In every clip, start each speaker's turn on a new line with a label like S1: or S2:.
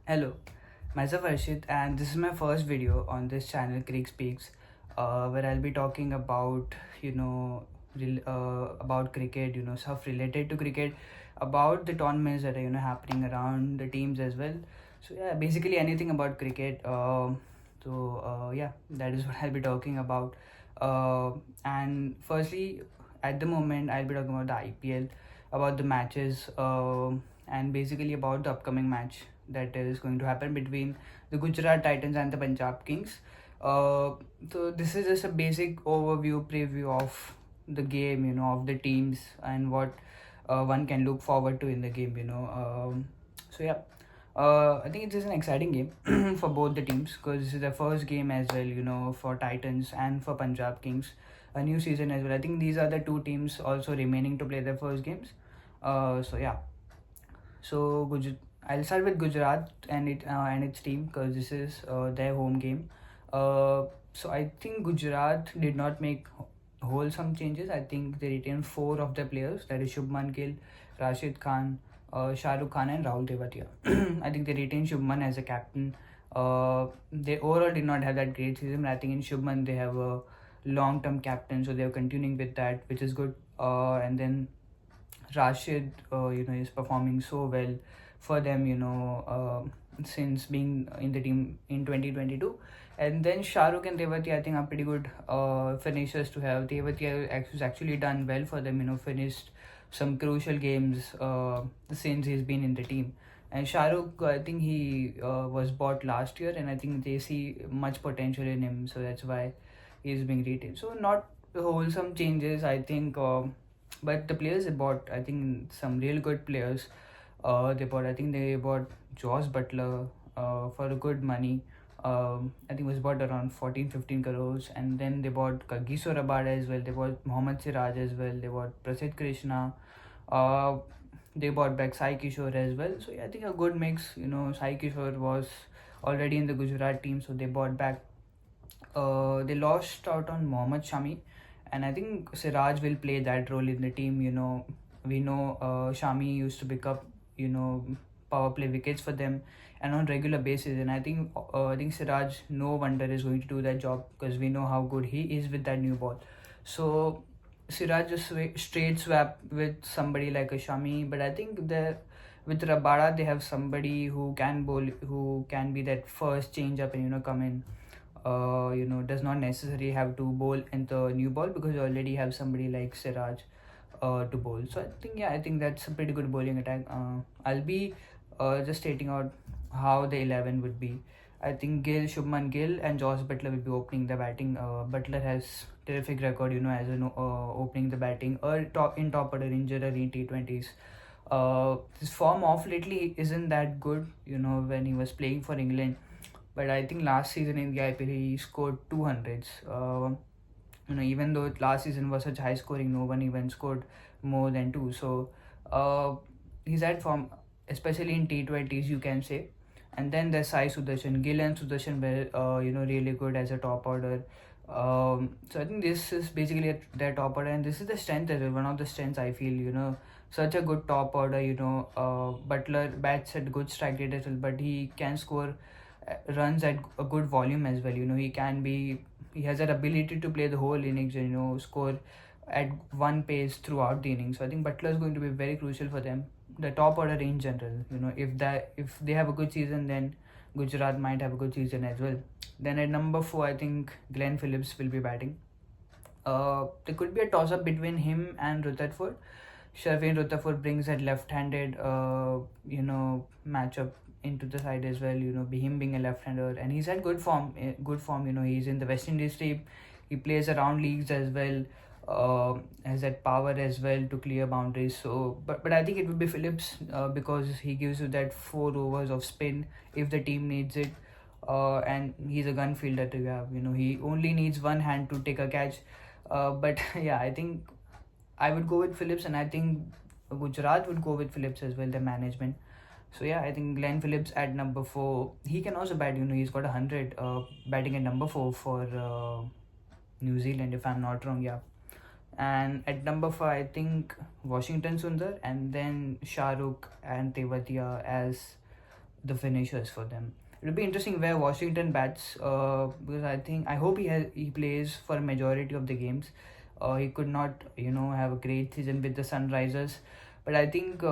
S1: Hello, myself Arshit, and this is my first video on this channel, Creek Speaks, where I'll be talking about about cricket, stuff related to cricket, about the tournaments that are happening around the teams as well. So yeah, basically anything about cricket. Yeah, that is what I'll be talking about. And firstly, at the moment, I'll be talking about the IPL, about the matches, and basically about the upcoming match that is going to happen between the Gujarat Titans and the Punjab Kings. Uh, so this is just a basic overview preview of the game, of the teams and what one can look forward to in the game. So yeah, I think it is an exciting game for both the teams because this is the first game as well, for Titans and for Punjab Kings. A new season as well. I think these are the two teams also remaining to play their first games. So yeah, so I'll start with Gujarat and its team because this is their home game. So I think Gujarat did not make wholesome changes. I think they retained four of their players, that is Shubman Gill, Rashid Khan, Shah Rukh Khan, and Rahul Tewatia. I think they retained Shubman as a captain. They overall did not have that great season. But I think in Shubman they have a long-term captain, so they're continuing with that, which is good. And then Rashid, is performing so well for them, since being in the team in 2022. And then Shahrukh and Tewati, I think, are pretty good finishers to have. Tewati has actually done well for them, finished some crucial games since he's been in the team. And Shahrukh, I think he was bought last year, and I think they see much potential in him, so that's why he's being retained. So, not wholesome changes, I think. But the players they bought, I think some real good players. I think they bought Josh Butler for a good money. I think it was bought around 14-15 crores. And then they bought Kagiso Rabada as well. They bought Mohammad Siraj as well. They bought Prasidh Krishna. Uh, they bought back Sai Kishore as well. So yeah, I think a good mix. Sai Kishore was already in the Gujarat team, so they bought back. They lost out on Mohammad Shami, and I think Siraj will play that role in the team. We know Shami used to pick up, power play wickets for them, and on regular basis. And I think Siraj, no wonder, is going to do that job because we know how good he is with that new ball. So Siraj just straight swap with somebody like a Shami, but I think with Rabada they have somebody who can bowl, who can be that first change up and come in. Does not necessarily have to bowl in the new ball because you already have somebody like Siraj to bowl. So I think that's a pretty good bowling attack. I'll be just stating out how the 11 would be. I think Shubman Gill, and Josh Butler will be opening the batting. Butler has terrific record, as opening the batting or top order in generally T20s. His form off lately isn't that good, when he was playing for England, but I think last season in the IPL he scored 200s. Even though last season was such high scoring, no one even scored more than two. So uh, he's had form, especially in T20s, you can say. And then there's Sai Sudarshan. Gill and Sudarshan were, really good as a top order. So I think this is basically their top order, and this is the strength as well. One of the strengths I feel, such a good top order. Butler bats at good strike rate as well, but he can score runs at a good volume as well. He has that ability to play the whole innings and score at one pace throughout the innings. So I think Butler is going to be very crucial for them. The top order in general, if they have a good season, then Gujarat might have a good season as well. Then at number 4, I think Glenn Phillips will be batting. There could be a toss up between him and Rutherford. Sherwin Rutherford brings that left-handed, matchup into the side as well. Him being a left-hander, and he's had good form. Good form. He's in the West Indies team. He plays around leagues as well. Has that power as well to clear boundaries. So, but I think it would be Phillips because he gives you that 4 overs of spin if the team needs it. And he's a gun fielder to have. He only needs one hand to take a catch. But yeah, I think I would go with Phillips, and I think Gujarat would go with Phillips as well, the management. So yeah, I think Glenn Phillips at number 4. He can also bat. He's got 100 batting at number 4 for New Zealand, if I'm not wrong. Yeah. And at number 5, I think Washington Sundar, and then Shah Rukh and Tewatia as the finishers for them. It'll be interesting where Washington bats, because I hope he plays for a majority of the games. He could not, have a great season with the Sunrisers, but I think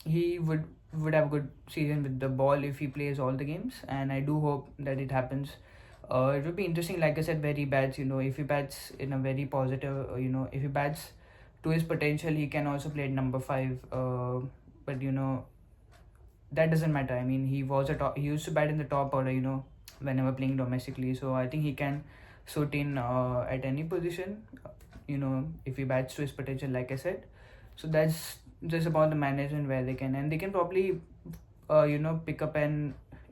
S1: he would have a good season with the ball if he plays all the games, and I do hope that it happens. It would be interesting, like I said, where he bats. If he bats in a very positive, if he bats to his potential, he can also play at number 5. But that doesn't matter. I mean, he used to bat in the top order, whenever playing domestically. So I think he can suit in at any position, if he bats to his potential, like I said. So that's just about the management where they can probably,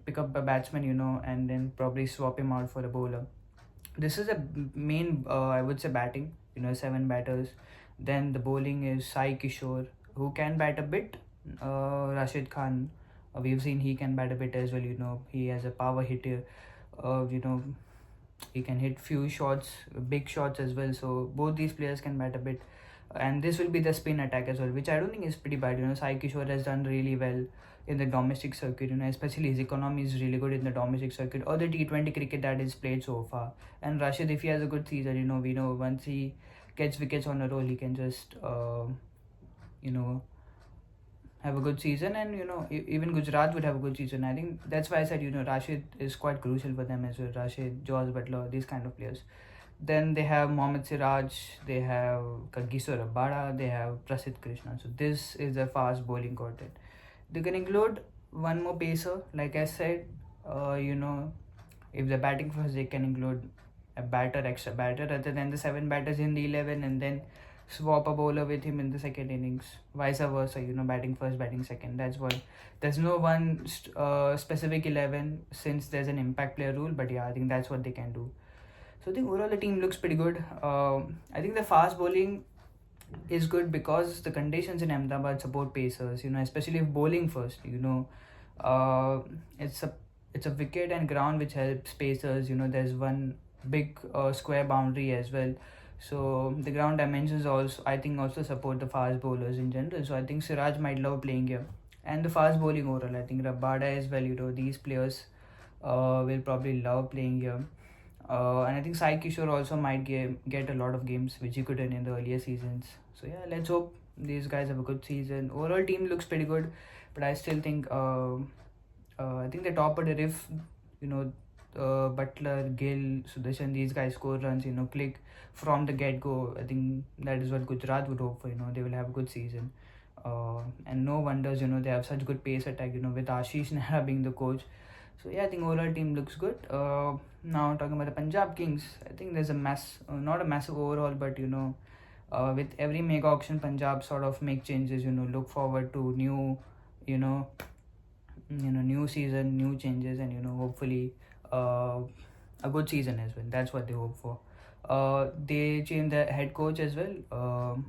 S1: pick up a batsman, and then probably swap him out for a bowler. This is a main, I would say, batting. 7 batters. Then the bowling is Sai Kishore, who can bat a bit. Rashid Khan, we've seen he can bat a bit as well. He has a power hitter. He can hit few shots, big shots as well. So both these players can bat a bit. And this will be the spin attack as well, which I don't think is pretty bad. Sai Kishore has done really well in the domestic circuit, especially his economy is really good in the domestic circuit or the T20 cricket that is played so far. And Rashid, if he has a good season, we know once he gets wickets on a roll, he can just, have a good season. And, even Gujarat would have a good season. I think that's why I said, Rashid is quite crucial for them as well. Rashid, George Butler, these kind of players. Then they have Mohammad Siraj, they have Kagiso Rabada, they have Prasidh Krishna. So this is a fast bowling quartet. They can include one more pacer, like I said. If they're batting first, they can include extra batter, rather than the 7 batters in the 11 and then swap a bowler with him in the second innings. Vice versa, batting first, batting second. That's what. There's no one specific 11 since there's an impact player rule, but yeah, I think that's what they can do. So I think overall the team looks pretty good. I think the fast bowling is good because the conditions in Ahmedabad support pacers, especially if bowling first, it's a wicket and ground which helps pacers. There's one big square boundary as well. So the ground dimensions also support the fast bowlers in general. So I think Siraj might love playing here. And the fast bowling overall, I think Rabada as well, these players will probably love playing here. And I think Sai Kishore also might get a lot of games which he couldn't in the earlier seasons. So yeah, let's hope these guys have a good season. Overall team looks pretty good, but I still think I think the top order, if Butler, Gill, Sudarshan, these guys score runs, click from the get-go, I think that is what Gujarat would hope for. They will have a good season. And no wonders, they have such good pace attack, with Ashish Nehra being the coach. So yeah, I think overall team looks good. Now talking about the Punjab Kings, I think there's not a massive overall, but with every mega auction, Punjab sort of make changes. Look forward to new, new season, new changes, and hopefully a good season as well. That's what they hope for. They changed the head coach as well.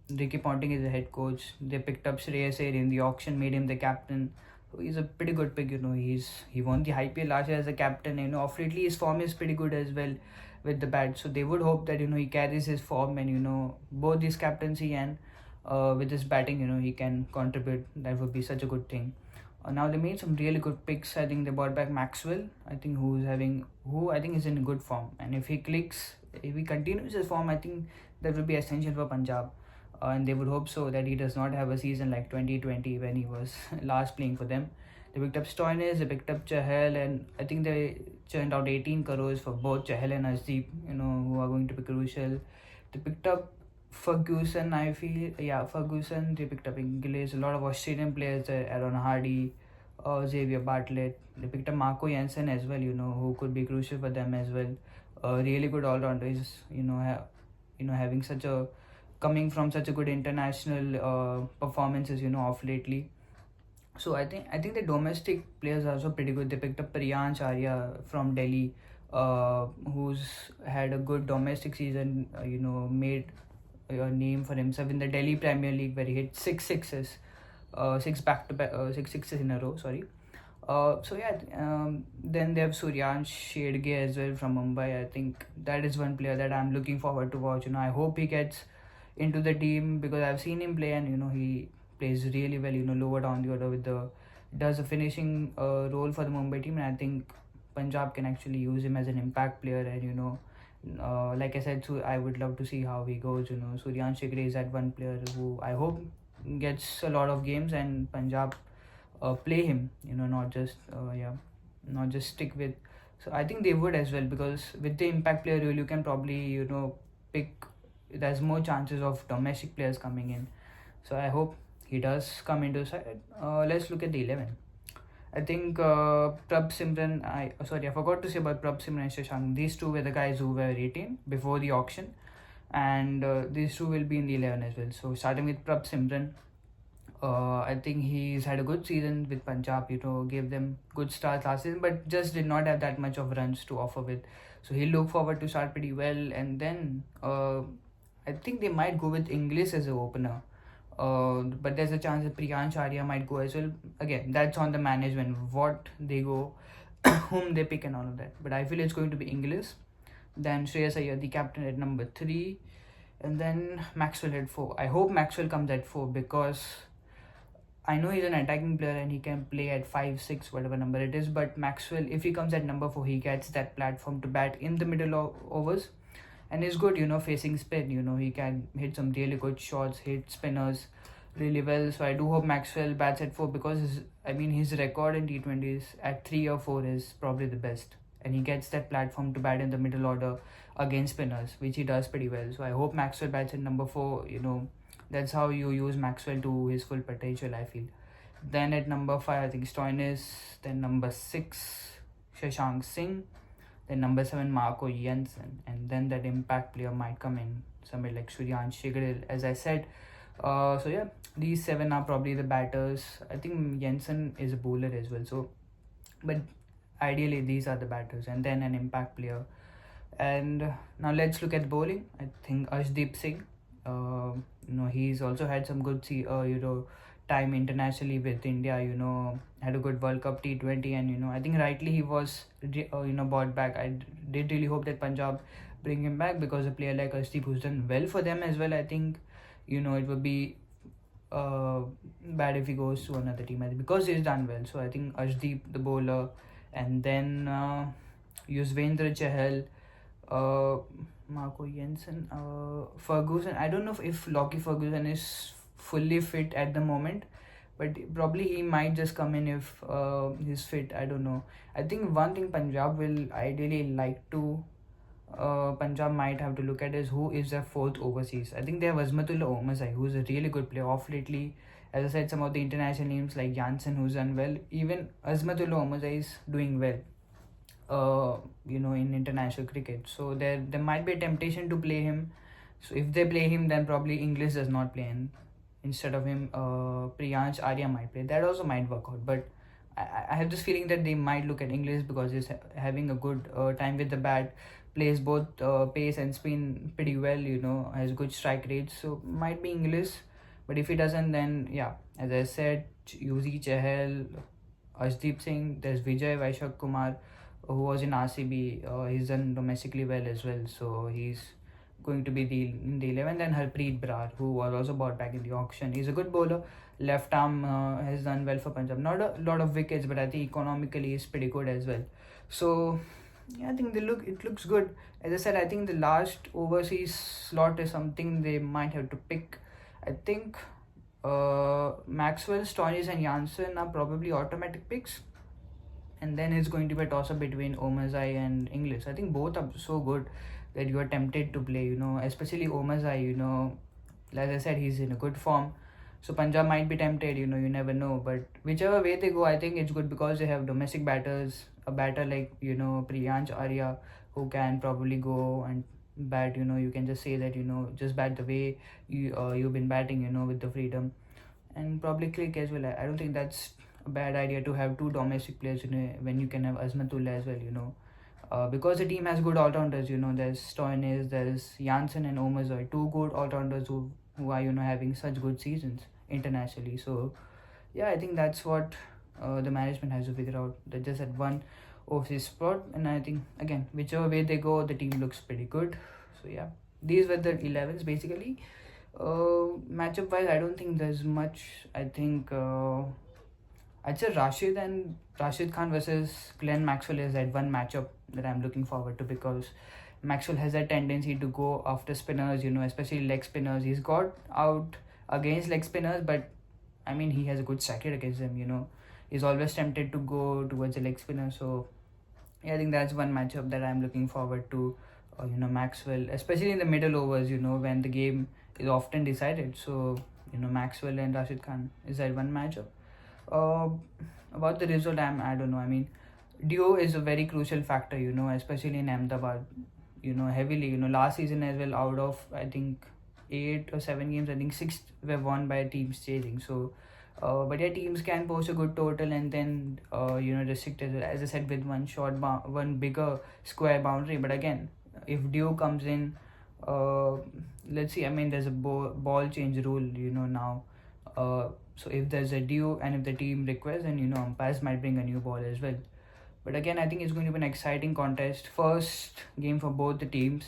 S1: Ricky Ponting is the head coach. They picked up Shreyas Iyer in the auction, made him the captain. So he's a pretty good pick. He won the IPL last year as a captain. Off lately his form is pretty good as well with the bat. So they would hope that he carries his form, and both his captaincy and with his batting, he can contribute. That would be such a good thing. Now they made some really good picks. I think they brought back Maxwell. I think who I think is in good form. And if he continues his form, I think that would be essential for Punjab. And they would hope so that he does not have a season like 2020 when he was last playing for them. They picked up Stoinis, they picked up Chahal, and I think they churned out 18 crores for both Chahal and Asdeep, who are going to be crucial. They picked up Ferguson, I feel. Yeah, Ferguson. They picked up English, a lot of Australian players there, Aaron Hardy, Xavier Bartlett. They picked up Marco Jansen as well, who could be crucial for them as well. Really good all-rounders, having coming from such a good international performances, off lately. So I think the domestic players are also pretty good. They picked up Priyansh Arya from Delhi, who's had a good domestic season, made a name for himself in the Delhi Premier League where he hit 6 sixes, 6 sixes in a row, sorry. Then they have Suryansh Shedge as well from Mumbai. I think that is one player that I'm looking forward to watch. I hope he gets into the team because I've seen him play and he plays really well, lower down the order with the does a finishing role for the Mumbai team, and I think Punjab can actually use him as an impact player. And like I said, so I would love to see how he goes. Suryansh Shigre is that one player who I hope gets a lot of games, and Punjab play him. Not just stick with. So I think they would as well, because with the impact player rule, you can probably pick. There's more chances of domestic players coming in. So I hope he does come into side. Let's look at the 11. I think Prab Simran, I forgot to say about Prab Simran and Shashank. These two were the guys who were 18 before the auction, and these two will be in the 11 as well. So starting with Prab Simran, I think he's had a good season with Punjab. Gave them good start last season, but just did not have that much of runs to offer with. So he'll look forward to start pretty well, and then I think they might go with Inglis as an opener. But there's a chance that Priyansh Arya might go as well. Again, that's on the management, what they go, whom they pick and all of that. But I feel it's going to be Inglis. Then Shreyas Iyer, the captain, at number 3. And then Maxwell at 4. I hope Maxwell comes at 4, because I know he's an attacking player and he can play at 5, 6, whatever number it is. But Maxwell, if he comes at number 4, he gets that platform to bat in the middle of overs. And he's good, facing spin. He can hit some really good shots, hit spinners really well. So I do hope Maxwell bats at 4, because his record in T20s at 3 or 4 is probably the best. And he gets that platform to bat in the middle order against spinners, which he does pretty well. So I hope Maxwell bats at number 4. That's how you use Maxwell to his full potential, I feel. Then at number 5, I think Stoinis. Then number 6, Shashank Singh. Then number 7, Marco Jensen. And then that impact player might come in, somebody like Suryansh Shigre, as I said. These 7 are probably the batters. I think Jensen is a bowler as well. So, but ideally these are the batters, and then an impact player. And now let's look at bowling. I think Arshdeep Singh. He's also had some good time internationally with India. Had a good World Cup T20, and I think rightly he was brought back. I did really hope that Punjab bring him back, because a player like Arshdeep, who's done well for them as well, I think it would be bad if he goes to another team, because he's done well. So I think Arshdeep, the bowler, and then Yuzvendra Chahal, Marco Jensen, Ferguson. I don't know if Lockie Ferguson is fully fit at the moment, but probably he might just come in if he's fit. I don't know. I think one thing Punjab will ideally like to Punjab might have to look at is who is their 4th overseas. I think they have Azmatullah Omarzai, who's a really good player off lately. As I said, some of the international names like Janssen, who's done well. Even Azmatullah Omarzai is doing well in international cricket. So there might be a temptation to play him. So if they play him, then probably English does not play him. Instead of him, Priyansh Arya might play. That also might work out. But I have this feeling that they might look at English, because he's having a good time with the bat, plays both pace and spin pretty well, has good strike rates. So might be English. But if he doesn't, then yeah, as I said, Yuzi Chahal, Arshdeep Singh, there's Vijay Vaishak Kumar, who was in RCB. He's done domestically well as well. So he's going to be in the 11. Then Harpreet Brar, who was also bought back in the auction. He's a good bowler. Left arm has done well for Punjab. Not a lot of wickets, but I think economically is pretty good as well. So yeah, I think it looks good. As I said, I think the last overseas slot is something they might have to pick. I think Maxwell, Stoinis and Janssen are probably automatic picks. And then it's going to be a toss-up between Omarzai and Inglis. I think both are so good that you are tempted to play, especially Omarzai, as I said, he's in a good form. So Punjab might be tempted, you never know. But whichever way they go, I think it's good, because they have domestic batters, a batter like, Priyansh Arya, who can probably go and bat, you can just say that, just bat the way you've been batting, with the freedom. And probably Click as well. I don't think that's a bad idea to have 2 domestic players, when you can have Azmatullah as well, because the team has good all-rounders, there's Stoinis, there's Janssen and Omarzai, 2 good all-rounders who are, having such good seasons internationally. So yeah, I think that's what the management has to figure out. They just had one overseas spot, and I think, again, whichever way they go, the team looks pretty good. So yeah, these were the 11s basically. Matchup wise, I don't think there's much. I think I'd say Rashid Khan versus Glenn Maxwell is that one matchup that I'm looking forward to, because Maxwell has a tendency to go after spinners, especially leg spinners. He's got out against leg spinners, but I mean, he has a good strike rate against them. He's always tempted to go towards the leg spinner. So yeah, I think that's one matchup that I'm looking forward to. Maxwell, especially in the middle overs, when the game is often decided. So Maxwell and Rashid Khan is that one matchup. Uh, about the result, I don't know. I mean, duo is a very crucial factor, especially in Ahmedabad. Heavily. Last season as well, out of I think 8 or 7 games, I think 6 were won by teams chasing. So, but yeah, teams can post a good total and then restrict as I said, with one bigger square boundary. But again, if duo comes in, let's see. I mean, there's a ball change rule, now. So if there's a duo and if the team requests, then umpires might bring a new ball as well. But again, I think it's going to be an exciting contest. First game for both the teams.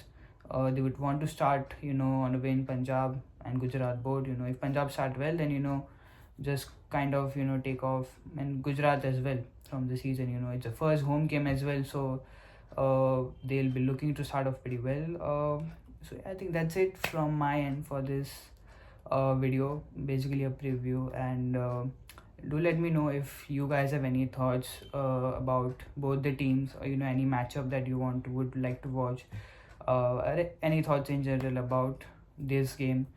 S1: They would want to start, on a win, Punjab and Gujarat both. If Punjab start well, then just kind of take off, and Gujarat as well from the season. It's a first home game as well, so they'll be looking to start off pretty well. So I think that's it from my end for this video, basically a preview. And do let me know if you guys have any thoughts about both the teams, or any matchup that you would like to watch, or any thoughts in general about this game.